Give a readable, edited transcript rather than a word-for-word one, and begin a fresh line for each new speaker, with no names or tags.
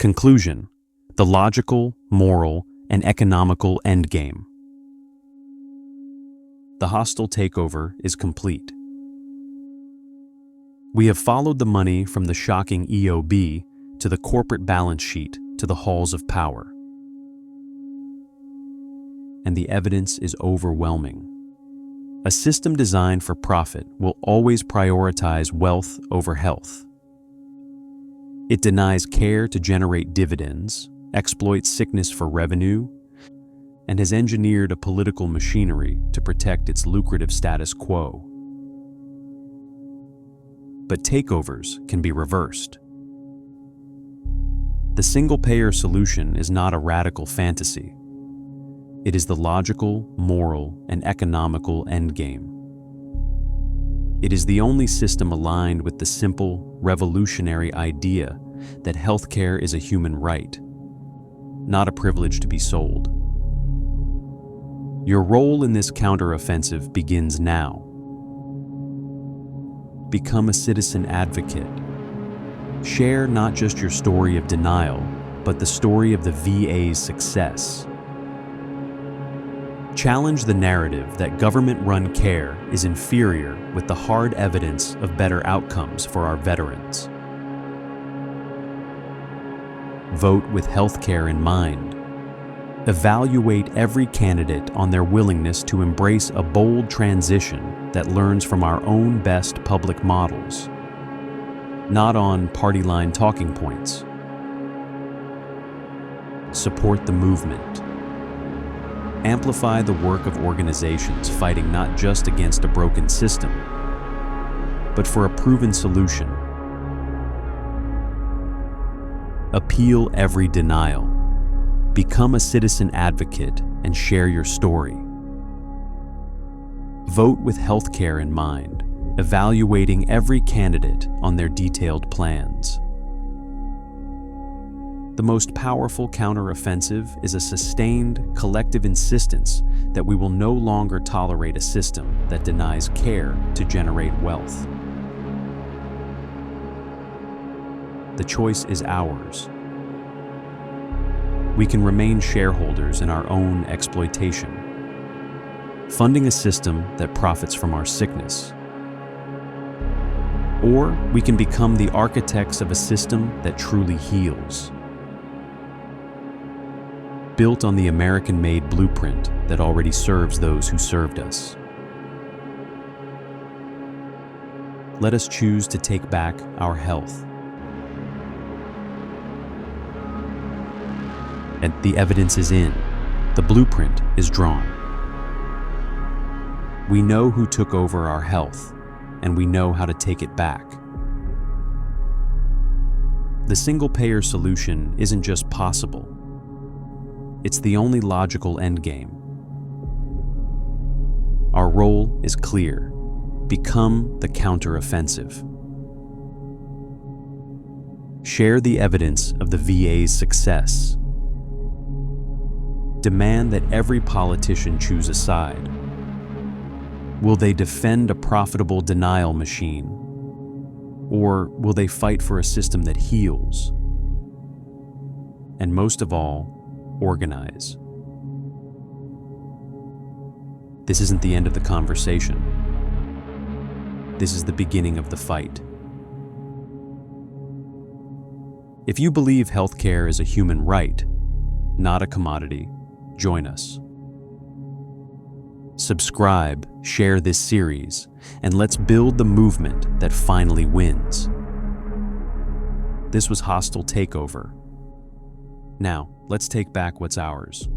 Conclusion: the logical, moral, and economical endgame. The hostile takeover is complete. We have followed the money from the shocking EOB to the corporate balance sheet to the halls of power. And the evidence is overwhelming. A system designed for profit will always prioritize wealth over health. It denies care to generate dividends, exploits sickness for revenue, and has engineered a political machinery to protect its lucrative status quo. But takeovers can be reversed. The single-payer solution is not a radical fantasy. It is the logical, moral, and economical endgame. It is the only system aligned with the simple, revolutionary idea that healthcare is a human right, not a privilege to be sold. Your role in this counteroffensive begins now. Become a citizen advocate. Share not just your story of denial, but the story of the VA's success. Challenge the narrative that government-run care is inferior with the hard evidence of better outcomes for our veterans. Vote with healthcare in mind. Evaluate every candidate on their willingness to embrace a bold transition that learns from our own best public models, not on party-line talking points. Support the movement. Amplify the work of organizations fighting not just against a broken system, but for a proven solution. Appeal every denial. Become a citizen advocate and share your story. Vote with healthcare in mind, evaluating every candidate on their detailed plans. The most powerful counteroffensive is a sustained, collective insistence that we will no longer tolerate a system that denies care to generate wealth. The choice is ours. We can remain shareholders in our own exploitation, funding a system that profits from our sickness. Or we can become the architects of a system that truly heals, built on the American-made blueprint that already serves those who served us. Let us choose to take back our health. And the evidence is in. The blueprint is drawn. We know who took over our health, and we know how to take it back. The single-payer solution isn't just possible. It's the only logical endgame. Our role is clear. Become the counteroffensive. Share the evidence of the VA's success. Demand that every politician choose a side. Will they defend a profitable denial machine? Or will they fight for a system that heals? And most of all, organize. This isn't the end of the conversation. This is the beginning of the fight. If you believe healthcare is a human right, not a commodity, join us. Subscribe, share this series, and let's build the movement that finally wins. This was Hostile Takeover. Now, let's take back what's ours.